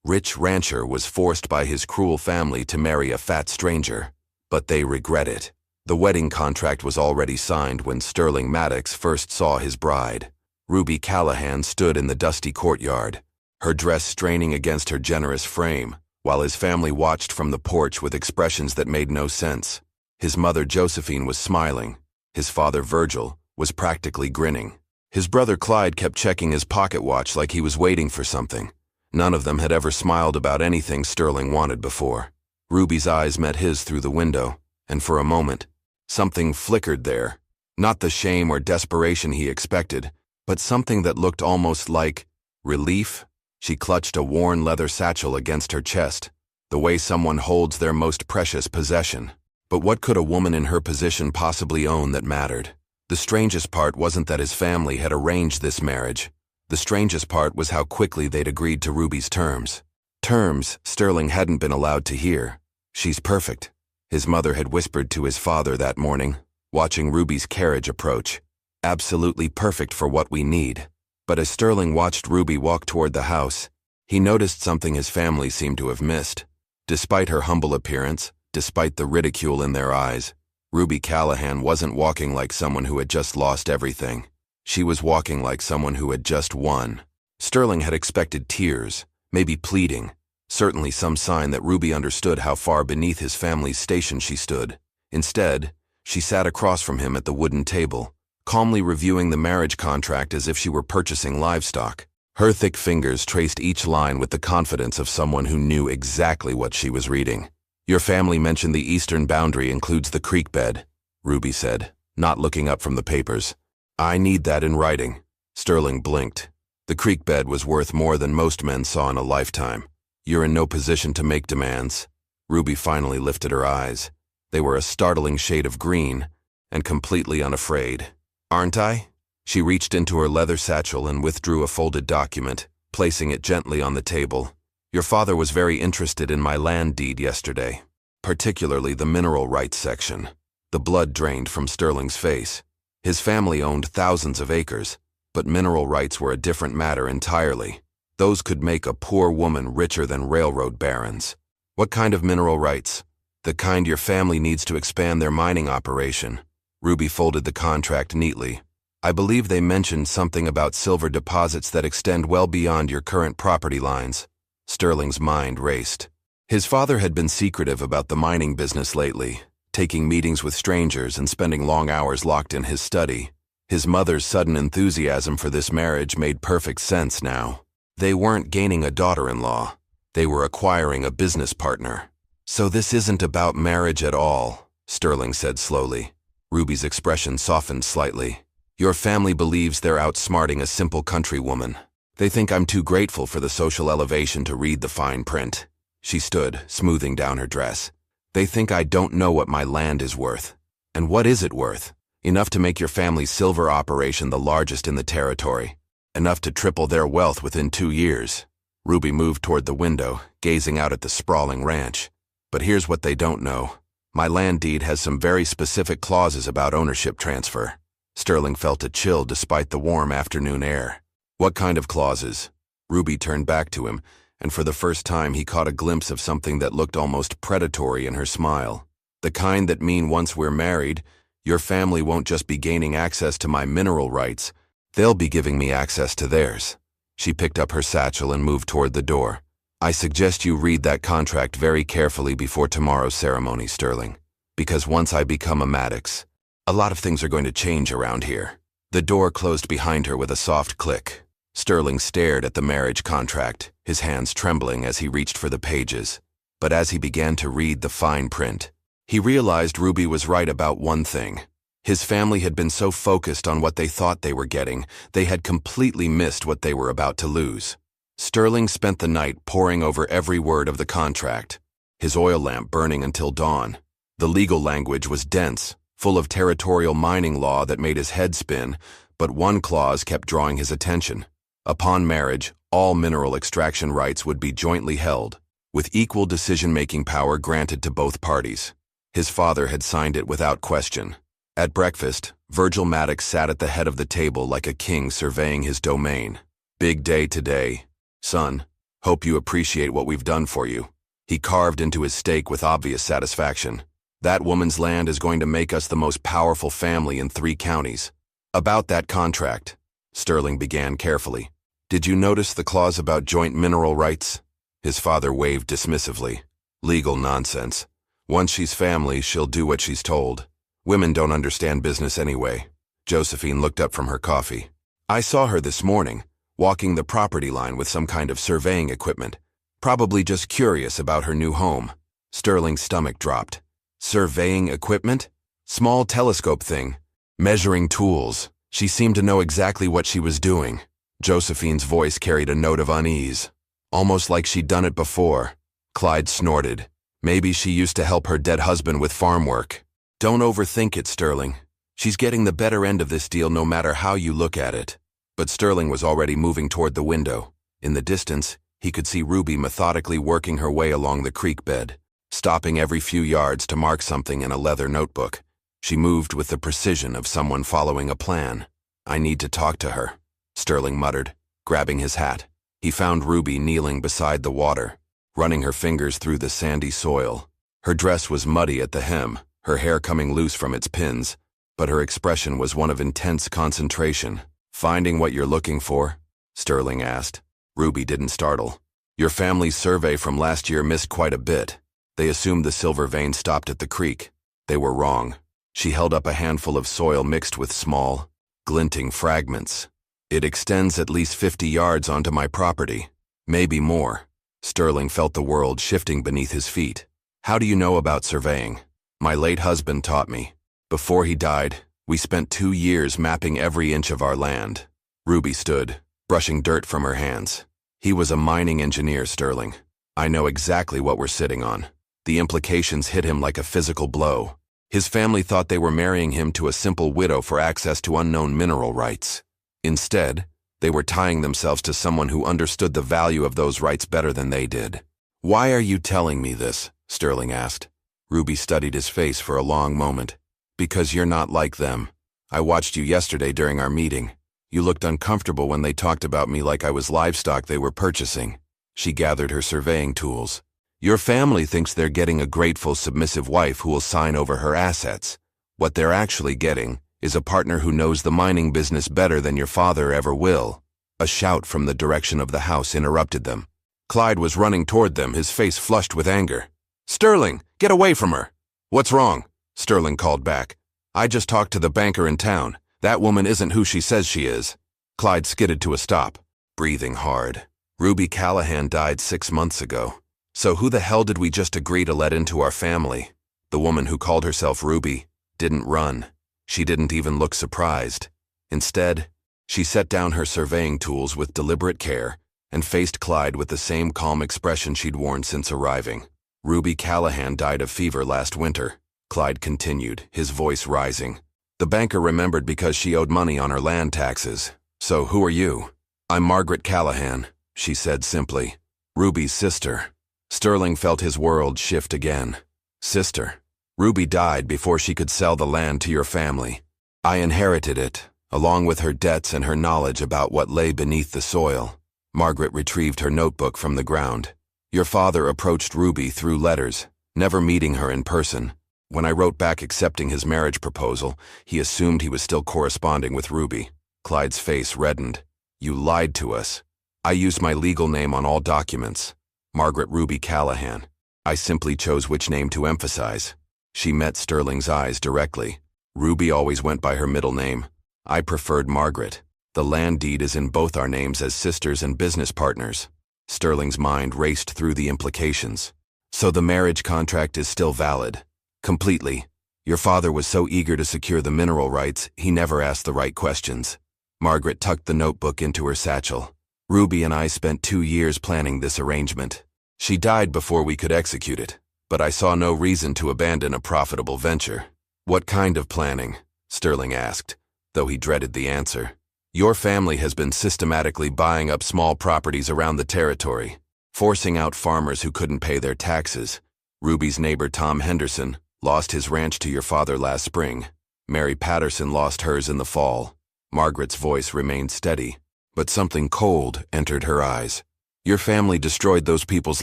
rich rancher was forced by his cruel family to marry a fat stranger, but they regret it. The wedding contract was already signed when Sterling Maddox first saw his bride. Ruby Callahan stood in the dusty courtyard, her dress straining against her generous frame, while his family watched from the porch with expressions that made no sense. His mother Josephine was smiling. His father Virgil was practically grinning. His brother Clyde kept checking his pocket watch like he was waiting for something. None of them had ever smiled about anything Sterling wanted before. Ruby's eyes met his through the window, and for a moment, something flickered there. Not the shame or desperation he expected, but something that looked almost like relief. She clutched a worn leather satchel against her chest, the way someone holds their most precious possession. But what could a woman in her position possibly own that mattered? The strangest part wasn't that his family had arranged this marriage. The strangest part was how quickly they'd agreed to Ruby's terms. Terms Sterling hadn't been allowed to hear. "She's perfect," his mother had whispered to his father that morning, watching Ruby's carriage approach. "Absolutely perfect for what we need." But as Sterling watched Ruby walk toward the house, he noticed something his family seemed to have missed. Despite her humble appearance, despite the ridicule in their eyes, Ruby Callahan wasn't walking like someone who had just lost everything. She was walking like someone who had just won. Sterling had expected tears, maybe pleading, certainly some sign that Ruby understood how far beneath his family's station she stood. Instead, she sat across from him at the wooden table, calmly reviewing the marriage contract as if she were purchasing livestock. Her thick fingers traced each line with the confidence of someone who knew exactly what she was reading. "Your family mentioned the eastern boundary includes the creek bed," Ruby said, not looking up from the papers. "I need that in writing." Sterling blinked. The creek bed was worth more than most men saw in a lifetime. "You're in no position to make demands." Ruby finally lifted her eyes. They were a startling shade of green, and completely unafraid. "Aren't I?" She reached into her leather satchel and withdrew a folded document, placing it gently on the table. "Your father was very interested in my land deed yesterday, particularly the mineral rights section." The blood drained from Sterling's face. His family owned thousands of acres, but mineral rights were a different matter entirely. Those could make a poor woman richer than railroad barons. "What kind of mineral rights?" "The kind your family needs to expand their mining operation." Ruby folded the contract neatly. "I believe they mentioned something about silver deposits that extend well beyond your current property lines." Sterling's mind raced. His father had been secretive about the mining business lately, taking meetings with strangers and spending long hours locked in his study. His mother's sudden enthusiasm for this marriage made perfect sense now. They weren't gaining a daughter-in-law. They were acquiring a business partner. "So this isn't about marriage at all," Sterling said slowly. Ruby's expression softened slightly. "Your family believes they're outsmarting a simple country woman. They think I'm too grateful for the social elevation to read the fine print." She stood, smoothing down her dress. "They think I don't know what my land is worth. And what is it worth? Enough to make your family's silver operation the largest in the territory. Enough to triple their wealth within 2 years." Ruby moved toward the window, gazing out at the sprawling ranch. "But here's what they don't know. My land deed has some very specific clauses about ownership transfer." Sterling felt a chill despite the warm afternoon air. "What kind of clauses?" Ruby turned back to him, and for the first time he caught a glimpse of something that looked almost predatory in her smile. "The kind that mean once we're married, your family won't just be gaining access to my mineral rights, they'll be giving me access to theirs." She picked up her satchel and moved toward the door. "I suggest you read that contract very carefully before tomorrow's ceremony, Sterling, because once I become a Maddox, a lot of things are going to change around here." The door closed behind her with a soft click. Sterling stared at the marriage contract, his hands trembling as he reached for the pages. But as he began to read the fine print, he realized Ruby was right about one thing. His family had been so focused on what they thought they were getting, they had completely missed what they were about to lose. Sterling spent the night poring over every word of the contract, his oil lamp burning until dawn. The legal language was dense, full of territorial mining law that made his head spin, but one clause kept drawing his attention. Upon marriage, all mineral extraction rights would be jointly held, with equal decision-making power granted to both parties. His father had signed it without question. At breakfast, Virgil Maddox sat at the head of the table like a king surveying his domain. "Big day today, son. Hope you appreciate what we've done for you." He carved into his steak with obvious satisfaction. "That woman's land is going to make us the most powerful family in 3 counties. About that contract," Sterling began carefully. "Did you notice the clause about joint mineral rights?" His father waved dismissively. "Legal nonsense. Once she's family, she'll do what she's told. Women don't understand business anyway." Josephine looked up from her coffee. "I saw her this morning, walking the property line with some kind of surveying equipment. Probably just curious about her new home." Sterling's stomach dropped. Surveying equipment? Small telescope thing. Measuring tools. She seemed to know exactly what she was doing. Josephine's voice carried a note of unease. Almost like she'd done it before. Clyde snorted. Maybe she used to help her dead husband with farm work. "Don't overthink it, Sterling. She's getting the better end of this deal no matter how you look at it." But Sterling was already moving toward the window. In the distance, he could see Ruby methodically working her way along the creek bed, stopping every few yards to mark something in a leather notebook. She moved with the precision of someone following a plan. "I need to talk to her," Sterling muttered, grabbing his hat. He found Ruby kneeling beside the water, running her fingers through the sandy soil. Her dress was muddy at the hem, her hair coming loose from its pins, but her expression was one of intense concentration. "Finding what you're looking for?" Sterling asked. Ruby didn't startle. "Your family's survey from last year missed quite a bit. They assumed the silver vein stopped at the creek. They were wrong." She held up a handful of soil mixed with small, glinting fragments. "It extends at least 50 yards onto my property. Maybe more." Sterling felt the world shifting beneath his feet. "How do you know about surveying?" "My late husband taught me. Before he died, we spent 2 years mapping every inch of our land." Ruby stood, brushing dirt from her hands. "He was a mining engineer, Sterling. I know exactly what we're sitting on." The implications hit him like a physical blow. His family thought they were marrying him to a simple widow for access to unknown mineral rights. Instead, they were tying themselves to someone who understood the value of those rights better than they did. "Why are you telling me this?" Sterling asked. Ruby studied his face for a long moment. "Because you're not like them. I watched you yesterday during our meeting. You looked uncomfortable when they talked about me like I was livestock they were purchasing." She gathered her surveying tools. "Your family thinks they're getting a grateful, submissive wife who will sign over her assets. What they're actually getting is a partner who knows the mining business better than your father ever will." A shout from the direction of the house interrupted them. Clyde was running toward them, his face flushed with anger. "Sterling, get away from her!" "What's wrong?" Sterling called back. "I just talked to the banker in town. That woman isn't who she says she is." Clyde skidded to a stop, breathing hard. "Ruby Callahan died 6 months ago. So who the hell did we just agree to let into our family?" The woman who called herself Ruby didn't run. She didn't even look surprised. Instead, she set down her surveying tools with deliberate care and faced Clyde with the same calm expression she'd worn since arriving. "Ruby Callahan died of fever last winter," Clyde continued, his voice rising. "The banker remembered because she owed money on her land taxes. So who are you?" "I'm Margaret Callahan," she said simply. "Ruby's sister." Sterling felt his world shift again. "Sister. Ruby died before she could sell the land to your family. I inherited it, along with her debts and her knowledge about what lay beneath the soil." Margaret retrieved her notebook from the ground. "Your father approached Ruby through letters, never meeting her in person. When I wrote back accepting his marriage proposal, he assumed he was still corresponding with Ruby." Clyde's face reddened. "You lied to us. I used my legal name on all documents. Margaret Ruby Callahan. I simply chose which name to emphasize." She met Sterling's eyes directly. "Ruby always went by her middle name. I preferred Margaret. The land deed is in both our names as sisters and business partners." Sterling's mind raced through the implications. "So the marriage contract is still valid?" "Completely. Your father was so eager to secure the mineral rights, he never asked the right questions." Margaret tucked the notebook into her satchel. "Ruby and I spent 2 years planning this arrangement. She died before we could execute it, but I saw no reason to abandon a profitable venture." "What kind of planning?" Sterling asked, though he dreaded the answer. "Your family has been systematically buying up small properties around the territory, forcing out farmers who couldn't pay their taxes. Ruby's neighbor Tom Henderson lost his ranch to your father last spring. Mary Patterson lost hers in the fall." Margaret's voice remained steady, but something cold entered her eyes. Your family destroyed those people's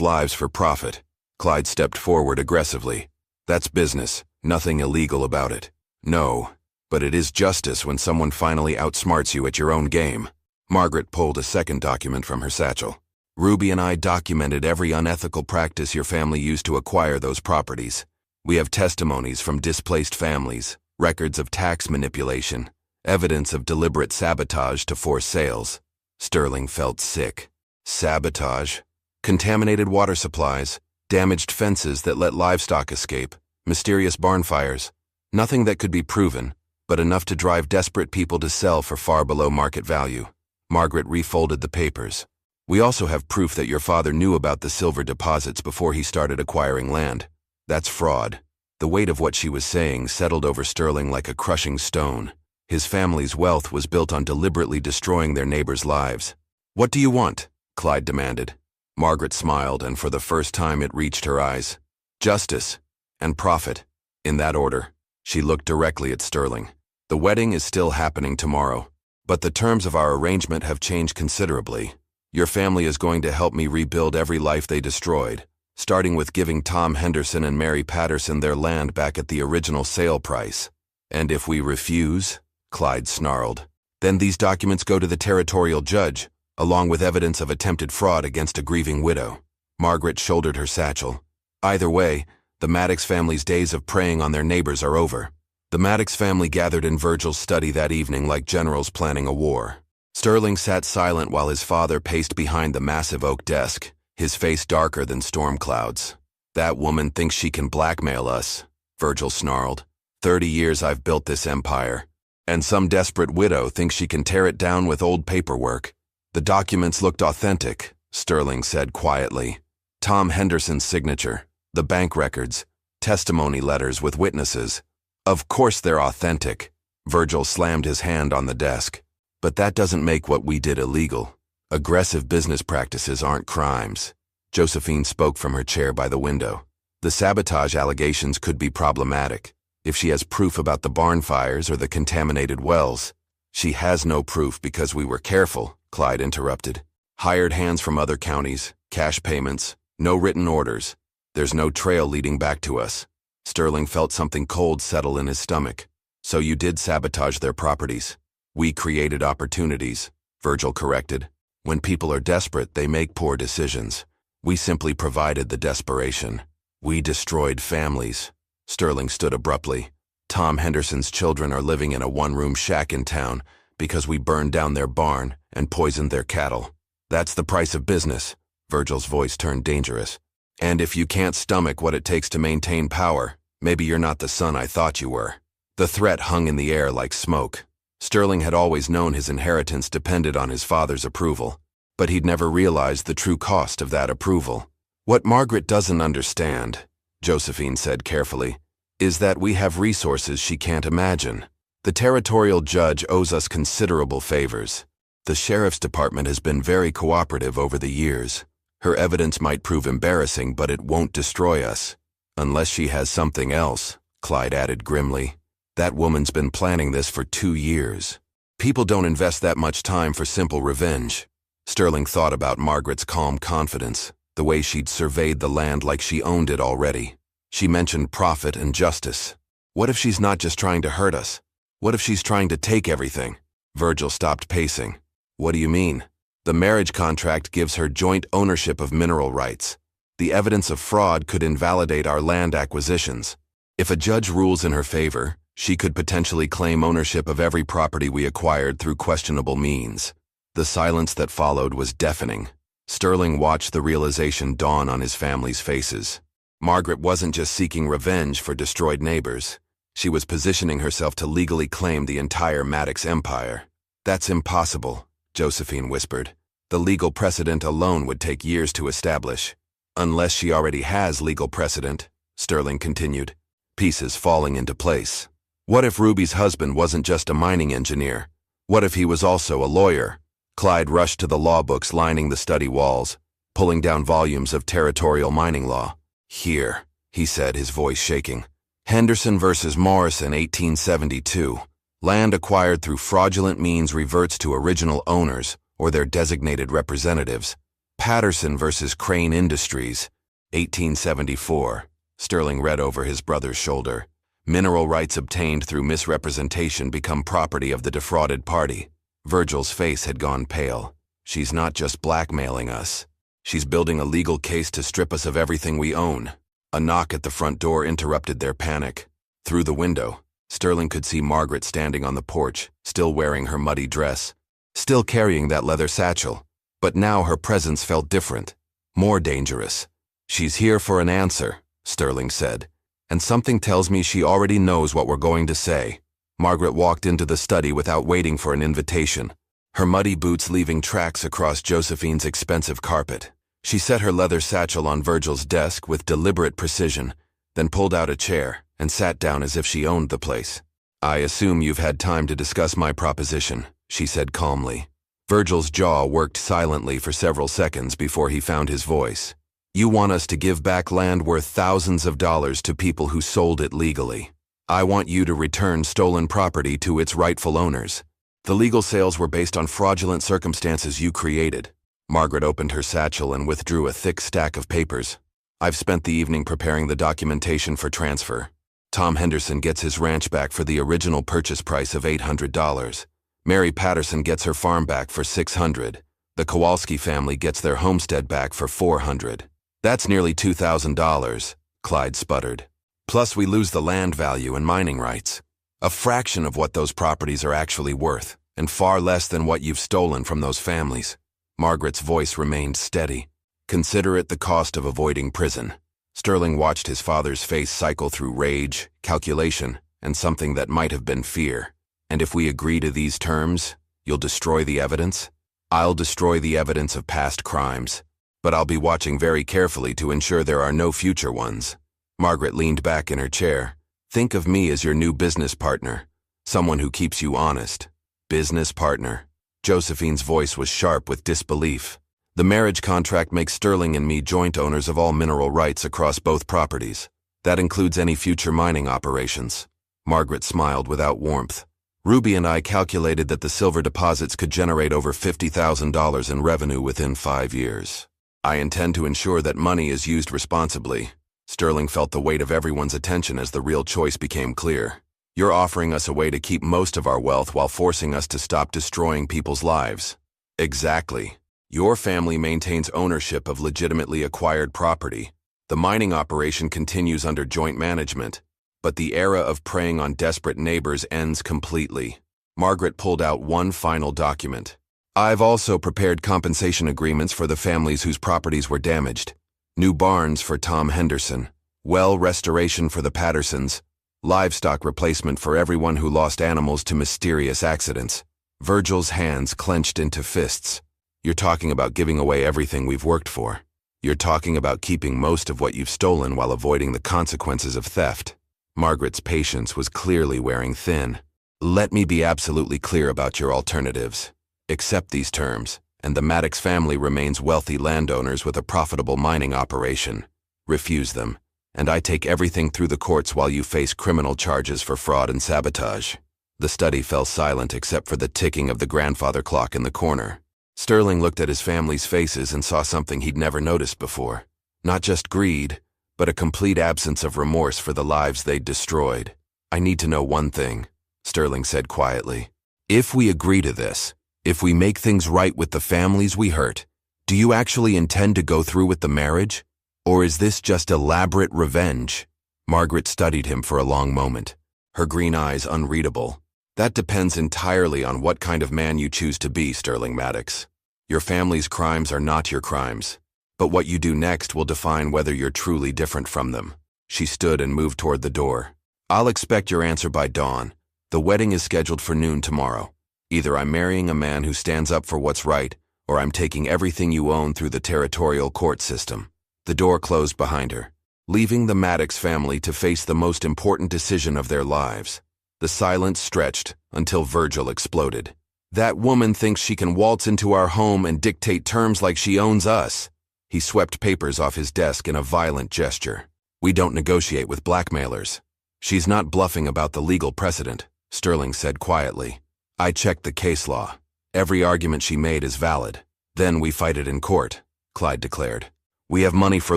lives for profit. Clyde stepped forward aggressively. That's business, nothing illegal about it. No, but it is justice when someone finally outsmarts you at your own game. Margaret pulled a second document from her satchel. Ruby and I documented every unethical practice your family used to acquire those properties. We have testimonies from displaced families, records of tax manipulation, evidence of deliberate sabotage to force sales. Sterling felt sick. Sabotage? Contaminated water supplies, damaged fences that let livestock escape, mysterious barn fires. Nothing that could be proven, but enough to drive desperate people to sell for far below market value. Margaret refolded the papers. We also have proof that your father knew about the silver deposits before he started acquiring land. That's fraud. The weight of what she was saying settled over Sterling like a crushing stone. His family's wealth was built on deliberately destroying their neighbors' lives. What do you want? Clyde demanded. Margaret smiled, and for the first time it reached her eyes. Justice and profit, in that order. She looked directly at Sterling. The wedding is still happening tomorrow, but the terms of our arrangement have changed considerably. Your family is going to help me rebuild every life they destroyed, starting with giving Tom Henderson and Mary Patterson their land back at the original sale price. And if we refuse, Clyde snarled, then these documents go to the territorial judge, along with evidence of attempted fraud against a grieving widow. Margaret shouldered her satchel. Either way, the Maddox family's days of preying on their neighbors are over. The Maddox family gathered in Virgil's study that evening like generals planning a war. Sterling sat silent while his father paced behind the massive oak desk, his face darker than storm clouds. That woman thinks she can blackmail us, Virgil snarled. 30 years I've built this empire, and some desperate widow thinks she can tear it down with old paperwork. The documents looked authentic, Sterling said quietly. Tom Henderson's signature, the bank records, testimony letters with witnesses. Of course they're authentic. Virgil slammed his hand on the desk. But that doesn't make what we did illegal. Aggressive business practices aren't crimes. Josephine spoke from her chair by the window. The sabotage allegations could be problematic if she has proof about the barn fires or the contaminated wells. She has no proof because we were careful, Clyde interrupted. Hired hands from other counties, cash payments, no written orders. There's no trail leading back to us. Sterling felt something cold settle in his stomach. So you did sabotage their properties. We created opportunities, Virgil corrected. When people are desperate, they make poor decisions. We simply provided the desperation. We destroyed families. Sterling stood abruptly. Tom Henderson's children are living in a one-room shack in town because we burned down their barn and poisoned their cattle. That's the price of business. Virgil's voice turned dangerous. And if you can't stomach what it takes to maintain power, maybe you're not the son I thought you were. The threat hung in the air like smoke. Sterling had always known his inheritance depended on his father's approval, but he'd never realized the true cost of that approval. What Margaret doesn't understand, Josephine said carefully, is that we have resources she can't imagine. The territorial judge owes us considerable favors. The sheriff's department has been very cooperative over the years. Her evidence might prove embarrassing, but it won't destroy us. Unless she has something else, Clyde added grimly. That woman's been planning this for 2 years. People don't invest that much time for simple revenge. Sterling thought about Margaret's calm confidence, the way she'd surveyed the land like she owned it already. She mentioned profit and justice. What if she's not just trying to hurt us? What if she's trying to take everything? Virgil stopped pacing. What do you mean? The marriage contract gives her joint ownership of mineral rights. The evidence of fraud could invalidate our land acquisitions. If a judge rules in her favor, she could potentially claim ownership of every property we acquired through questionable means. The silence that followed was deafening. Sterling watched the realization dawn on his family's faces. Margaret wasn't just seeking revenge for destroyed neighbors. She was positioning herself to legally claim the entire Maddox empire. That's impossible, Josephine whispered. The legal precedent alone would take years to establish. Unless she already has legal precedent, Sterling continued, pieces falling into place. What if Ruby's husband wasn't just a mining engineer? What if he was also a lawyer? Clyde rushed to the law books lining the study walls, pulling down volumes of territorial mining law. Here, he said, his voice shaking. Henderson versus Morrison, 1872. Land acquired through fraudulent means reverts to original owners or their designated representatives. Patterson versus Crane Industries, 1874. Sterling read over his brother's shoulder. Mineral rights obtained through misrepresentation become property of the defrauded party. Virgil's face had gone pale. She's not just blackmailing us. She's building a legal case to strip us of everything we own. A knock at the front door interrupted their panic. Through the window, Sterling could see Margaret standing on the porch, still wearing her muddy dress, still carrying that leather satchel. But now her presence felt different, more dangerous. "She's here for an answer," Sterling said, "and something tells me she already knows what we're going to say." Margaret walked into the study without waiting for an invitation, her muddy boots leaving tracks across Josephine's expensive carpet. She set her leather satchel on Virgil's desk with deliberate precision, then pulled out a chair and sat down as if she owned the place. "I assume you've had time to discuss my proposition," she said calmly. Virgil's jaw worked silently for several seconds before he found his voice. "You want us to give back land worth thousands of dollars to people who sold it legally. I want you to return stolen property to its rightful owners. The legal sales were based on fraudulent circumstances you created." Margaret opened her satchel and withdrew a thick stack of papers. "I've spent the evening preparing the documentation for transfer. Tom Henderson gets his ranch back for the original purchase price of $800. Mary Patterson gets her farm back for $600. The Kowalski family gets their homestead back for $400. That's nearly $2,000, Clyde sputtered. Plus we lose the land value and mining rights. A fraction of what those properties are actually worth, and far less than what you've stolen from those families." Margaret's voice remained steady. "Consider it the cost of avoiding prison." Sterling watched his father's face cycle through rage, calculation, and something that might have been fear. "And if we agree to these terms, you'll destroy the evidence?" "I'll destroy the evidence of past crimes, but I'll be watching very carefully to ensure there are no future ones." Margaret leaned back in her chair. "Think of me as your new business partner, someone who keeps you honest." "Business partner?" Josephine's voice was sharp with disbelief. "The marriage contract makes Sterling and me joint owners of all mineral rights across both properties. That includes any future mining operations." Margaret smiled without warmth. "Ruby and I calculated that the silver deposits could generate over $50,000 in revenue within 5 years. I intend to ensure that money is used responsibly." Sterling felt the weight of everyone's attention as the real choice became clear. "You're offering us a way to keep most of our wealth while forcing us to stop destroying people's lives." "Exactly. Your family maintains ownership of legitimately acquired property. The mining operation continues under joint management. But the era of preying on desperate neighbors ends completely." Margaret pulled out one final document. "I've also prepared compensation agreements for the families whose properties were damaged. New barns for Tom Henderson, well restoration for the Pattersons, livestock replacement for everyone who lost animals to mysterious accidents." Virgil's hands clenched into fists. "You're talking about giving away everything we've worked for. You're talking about keeping most of what you've stolen while avoiding the consequences of theft." Margaret's patience was clearly wearing thin. "Let me be absolutely clear about your alternatives. Accept these terms, and the Maddox family remains wealthy landowners with a profitable mining operation. Refuse them, and I take everything through the courts while you face criminal charges for fraud and sabotage." The study fell silent except for the ticking of the grandfather clock in the corner. Sterling looked at his family's faces and saw something he'd never noticed before. Not just greed, but a complete absence of remorse for the lives they'd destroyed. "I need to know one thing," Sterling said quietly. "If we agree to this, if we make things right with the families we hurt, do you actually intend to go through with the marriage? Or is this just elaborate revenge?" Margaret studied him for a long moment, her green eyes unreadable. "That depends entirely on what kind of man you choose to be, Sterling Maddox. Your family's crimes are not your crimes. But what you do next will define whether you're truly different from them." She stood and moved toward the door. "I'll expect your answer by dawn. The wedding is scheduled for noon tomorrow. Either I'm marrying a man who stands up for what's right, or I'm taking everything you own through the territorial court system." The door closed behind her, leaving the Maddox family to face the most important decision of their lives. The silence stretched until Virgil exploded. "That woman thinks she can waltz into our home and dictate terms like she owns us." He swept papers off his desk in a violent gesture. "We don't negotiate with blackmailers." "She's not bluffing about the legal precedent," Sterling said quietly. "I checked the case law. Every argument she made is valid. Then we fight it in court." Clyde declared. We have money for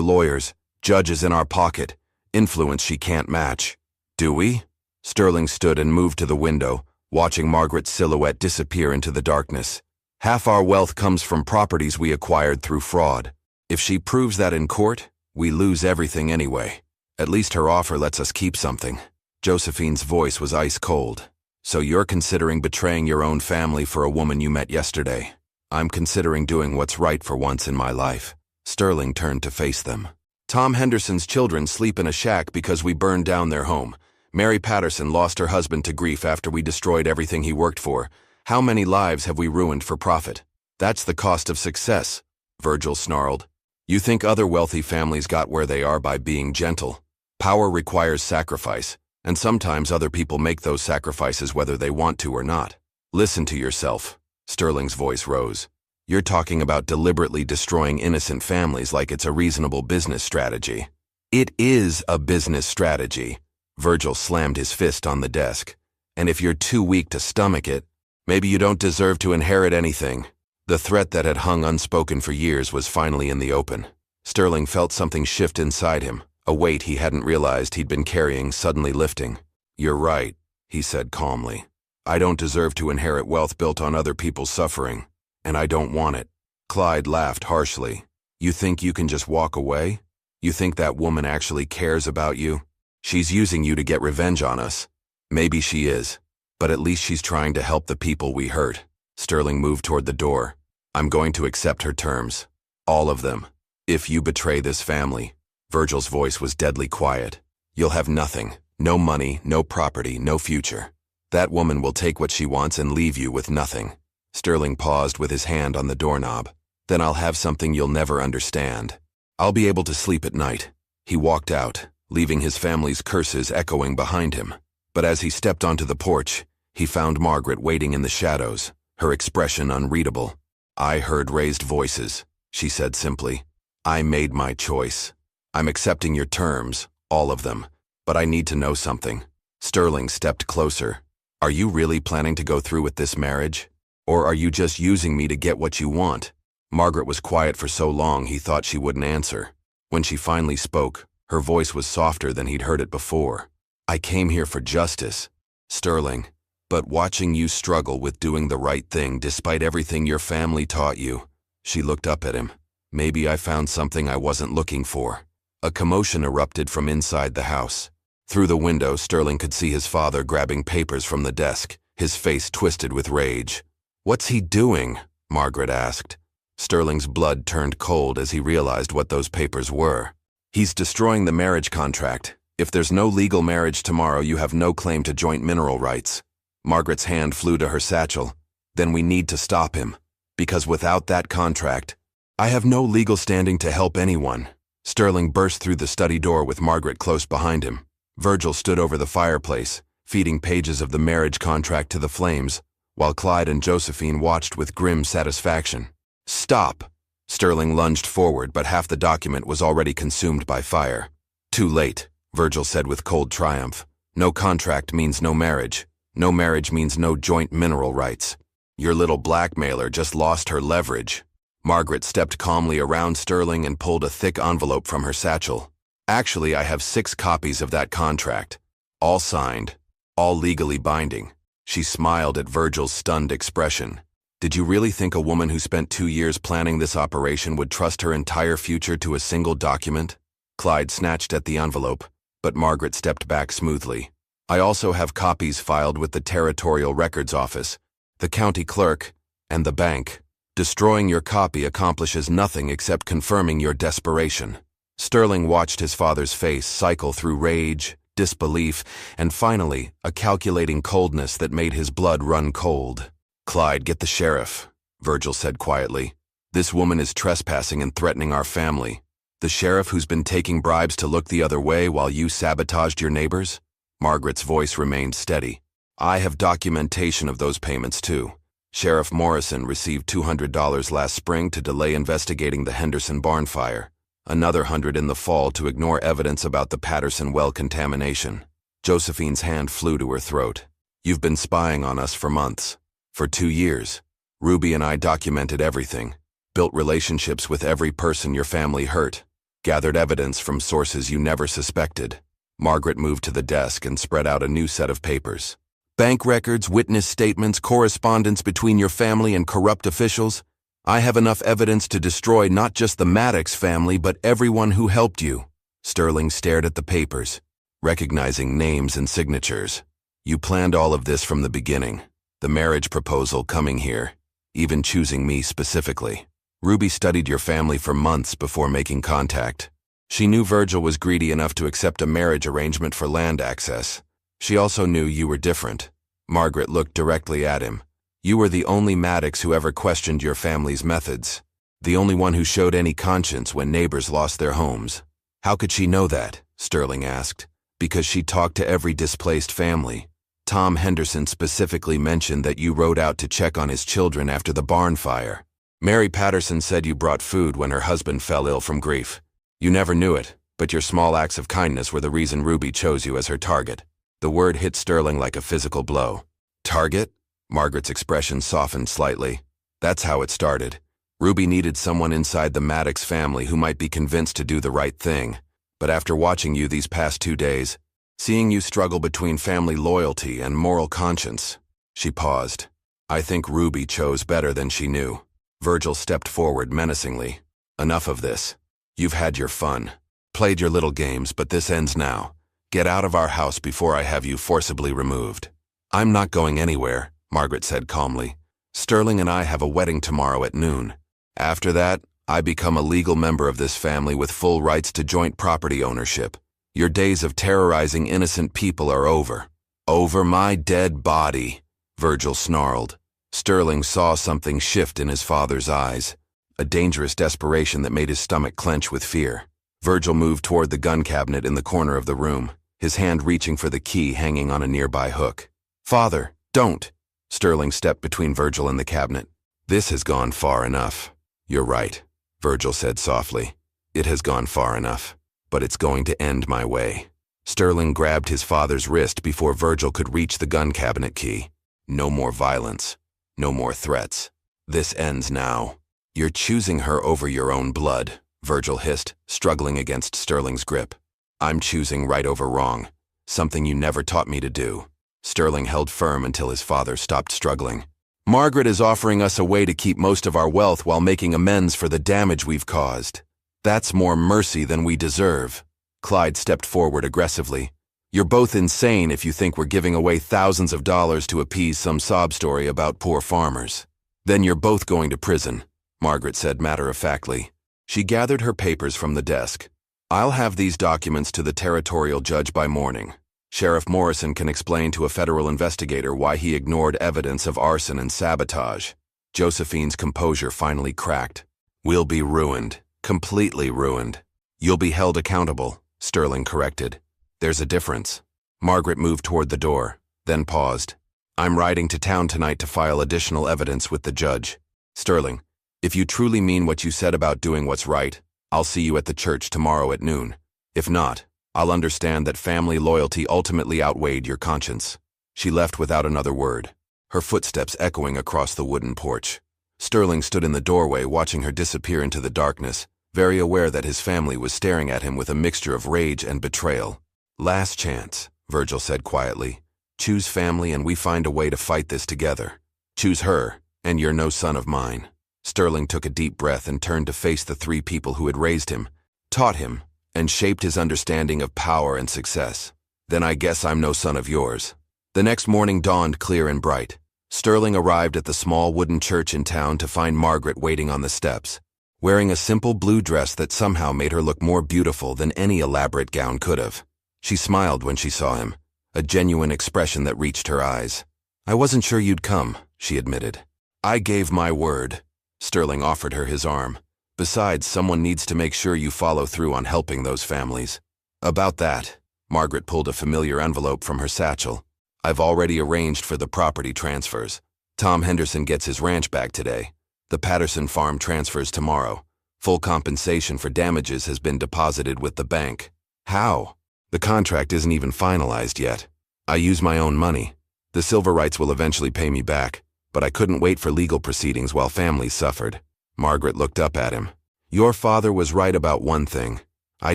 lawyers, judges in our pocket, influence she can't match. Do we? Sterling stood and moved to the window, watching Margaret's silhouette disappear into the darkness. Half our wealth comes from properties we acquired through fraud. If she proves that in court, we lose everything anyway. At least her offer lets us keep something. Josephine's voice was ice cold. So you're considering betraying your own family for a woman you met yesterday. I'm considering doing what's right for once in my life. Sterling turned to face them. Tom Henderson's children sleep in a shack because we burned down their home. Mary Patterson lost her husband to grief after we destroyed everything he worked for. How many lives have we ruined for profit? That's the cost of success, Virgil snarled. You think other wealthy families got where they are by being gentle? Power requires sacrifice, and sometimes other people make those sacrifices whether they want to or not. Listen to yourself. Sterling's voice rose. You're talking about deliberately destroying innocent families like it's a reasonable business strategy. It is a business strategy. Virgil slammed his fist on the desk. And if you're too weak to stomach it, maybe you don't deserve to inherit anything. The threat that had hung unspoken for years was finally in the open. Sterling felt something shift inside him, a weight he hadn't realized he'd been carrying suddenly lifting. You're right, he said calmly. I don't deserve to inherit wealth built on other people's suffering, and I don't want it. Clyde laughed harshly. You think you can just walk away? You think that woman actually cares about you? She's using you to get revenge on us. Maybe she is, but at least she's trying to help the people we hurt. Sterling moved toward the door. I'm going to accept her terms. All of them. If you betray this family. Virgil's voice was deadly quiet. You'll have nothing. No money, no property, no future. That woman will take what she wants and leave you with nothing. Sterling paused with his hand on the doorknob. Then I'll have something you'll never understand. I'll be able to sleep at night. He walked out, leaving his family's curses echoing behind him. But as he stepped onto the porch, he found Margaret waiting in the shadows, her expression unreadable. I heard raised voices, she said simply. I made my choice. I'm accepting your terms, all of them, but I need to know something. Sterling stepped closer. Are you really planning to go through with this marriage? Or are you just using me to get what you want? Margaret was quiet for so long he thought she wouldn't answer. When she finally spoke, her voice was softer than he'd heard it before. I came here for justice, Sterling, but watching you struggle with doing the right thing despite everything your family taught you. She looked up at him. Maybe I found something I wasn't looking for. A commotion erupted from inside the house. Through the window, Sterling could see his father grabbing papers from the desk, his face twisted with rage. What's he doing? Margaret asked. Sterling's blood turned cold as he realized what those papers were. He's destroying the marriage contract. If there's no legal marriage tomorrow, you have no claim to joint mineral rights. Margaret's hand flew to her satchel. Then we need to stop him. Because without that contract, I have no legal standing to help anyone. Sterling burst through the study door with Margaret close behind him. Virgil stood over the fireplace, feeding pages of the marriage contract to the flames, while Clyde and Josephine watched with grim satisfaction. Stop! Sterling lunged forward, but half the document was already consumed by fire. Too late, Virgil said with cold triumph. No contract means no marriage. No marriage means no joint mineral rights. Your little blackmailer just lost her leverage. Margaret stepped calmly around Sterling and pulled a thick envelope from her satchel. Actually, I have 6 copies of that contract. All signed. All legally binding. She smiled at Virgil's stunned expression. Did you really think a woman who spent 2 years planning this operation would trust her entire future to a single document? Clyde snatched at the envelope, but Margaret stepped back smoothly. I also have copies filed with the Territorial Records Office, the county clerk, and the bank. Destroying your copy accomplishes nothing except confirming your desperation. Sterling watched his father's face cycle through rage, disbelief, and finally, a calculating coldness that made his blood run cold. Clyde, get the sheriff, Virgil said quietly. This woman is trespassing and threatening our family. The sheriff who's been taking bribes to look the other way while you sabotaged your neighbors? Margaret's voice remained steady. I have documentation of those payments too. Sheriff Morrison received $200 last spring to delay investigating the Henderson barn fire. Another $100 in the fall to ignore evidence about the Patterson well contamination. Josephine's hand flew to her throat. You've been spying on us for months. For 2 years. Ruby and I documented everything. built relationships with every person your family hurt, gathered evidence from sources you never suspected. Margaret moved to the desk and spread out a new set of papers. Bank records, witness statements, correspondence between your family and corrupt officials. I have enough evidence to destroy not just the Maddox family, but everyone who helped you. Sterling stared at the papers, recognizing names and signatures. You planned all of this from the beginning. The marriage proposal, coming here, even choosing me specifically. Ruby studied your family for months before making contact. She knew Virgil was greedy enough to accept a marriage arrangement for land access. She also knew you were different. Margaret looked directly at him. You were the only Maddox who ever questioned your family's methods. The only one who showed any conscience when neighbors lost their homes. How could she know that? Sterling asked. Because she talked to every displaced family. Tom Henderson specifically mentioned that you rode out to check on his children after the barn fire. Mary Patterson said you brought food when her husband fell ill from grief. You never knew it, but your small acts of kindness were the reason Ruby chose you as her target. The word hit Sterling like a physical blow. Target? Margaret's expression softened slightly. That's how it started. Ruby needed someone inside the Maddox family who might be convinced to do the right thing. But after watching you these past 2 days, seeing you struggle between family loyalty and moral conscience, she paused. I think Ruby chose better than she knew. Virgil stepped forward menacingly. Enough of this. You've had your fun. Played your little games, but this ends now. Get out of our house before I have you forcibly removed. I'm not going anywhere, Margaret said calmly. Sterling and I have a wedding tomorrow at noon. After that, I become a legal member of this family with full rights to joint property ownership. Your days of terrorizing innocent people are over. Over my dead body, Virgil snarled. Sterling saw something shift in his father's eyes, a dangerous desperation that made his stomach clench with fear. Virgil moved toward the gun cabinet in the corner of the room, his hand reaching for the key hanging on a nearby hook. Father, don't! Sterling stepped between Virgil and the cabinet. This has gone far enough. You're right, Virgil said softly. It has gone far enough, but it's going to end my way. Sterling grabbed his father's wrist before Virgil could reach the gun cabinet key. No more violence. No more threats. This ends now. You're choosing her over your own blood, Virgil hissed, struggling against Sterling's grip. I'm choosing right over wrong, something you never taught me to do. Sterling held firm until his father stopped struggling. Margaret is offering us a way to keep most of our wealth while making amends for the damage we've caused. That's more mercy than we deserve. Clyde stepped forward aggressively. You're both insane if you think we're giving away thousands of dollars to appease some sob story about poor farmers. Then you're both going to prison, Margaret said matter-of-factly. She gathered her papers from the desk. I'll have these documents to the territorial judge by morning. Sheriff Morrison can explain to a federal investigator why he ignored evidence of arson and sabotage. Josephine's composure finally cracked. We'll be ruined. Completely ruined. You'll be held accountable, Sterling corrected. There's a difference. Margaret moved toward the door, then paused. I'm riding to town tonight to file additional evidence with the judge. Sterling, if you truly mean what you said about doing what's right, I'll see you at the church tomorrow at noon. If not, I'll understand that family loyalty ultimately outweighed your conscience. She left without another word, her footsteps echoing across the wooden porch. Sterling stood in the doorway watching her disappear into the darkness, very aware that his family was staring at him with a mixture of rage and betrayal. Last chance, Virgil said quietly. Choose family and we find a way to fight this together. Choose her, and you're no son of mine. Sterling took a deep breath and turned to face the 3 people who had raised him, taught him, and shaped his understanding of power and success. Then I guess I'm no son of yours. The next morning dawned clear and bright. Sterling arrived at the small wooden church in town to find Margaret waiting on the steps, wearing a simple blue dress that somehow made her look more beautiful than any elaborate gown could have. She smiled when she saw him, a genuine expression that reached her eyes. I wasn't sure you'd come, she admitted. I gave my word. Sterling offered her his arm. Besides, someone needs to make sure you follow through on helping those families. About that, Margaret pulled a familiar envelope from her satchel. I've already arranged for the property transfers. Tom Henderson gets his ranch back today. The Patterson farm transfers tomorrow. Full compensation for damages has been deposited with the bank. How? The contract isn't even finalized yet. I use my own money. The silver rights will eventually pay me back, but I couldn't wait for legal proceedings while families suffered. Margaret looked up at him. Your father was right about one thing. I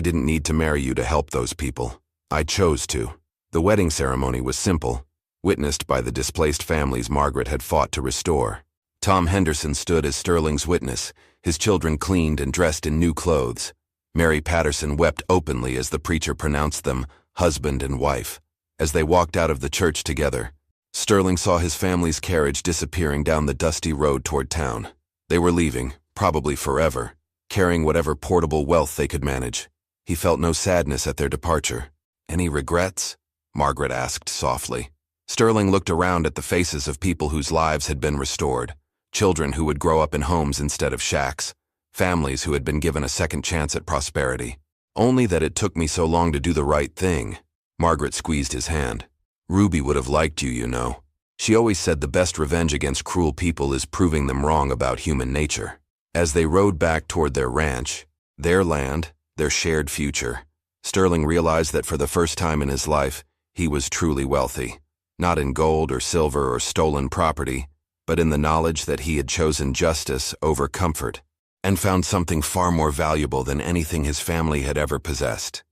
didn't need to marry you to help those people. I chose to. The wedding ceremony was simple, witnessed by the displaced families Margaret had fought to restore. Tom Henderson stood as Sterling's witness, his children cleaned and dressed in new clothes. Mary Patterson wept openly as the preacher pronounced them husband and wife. As they walked out of the church together, Sterling saw his family's carriage disappearing down the dusty road toward town. They were leaving, probably forever, carrying whatever portable wealth they could manage. He felt no sadness at their departure. Any regrets? Margaret asked softly. Sterling looked around at the faces of people whose lives had been restored, children who would grow up in homes instead of shacks, families who had been given a second chance at prosperity. Only that it took me so long to do the right thing. Margaret squeezed his hand. Ruby would have liked you, you know. She always said the best revenge against cruel people is proving them wrong about human nature. As they rode back toward their ranch, their land, their shared future, Sterling realized that for the first time in his life, he was truly wealthy. Not in gold or silver or stolen property, but in the knowledge that he had chosen justice over comfort, and found something far more valuable than anything his family had ever possessed.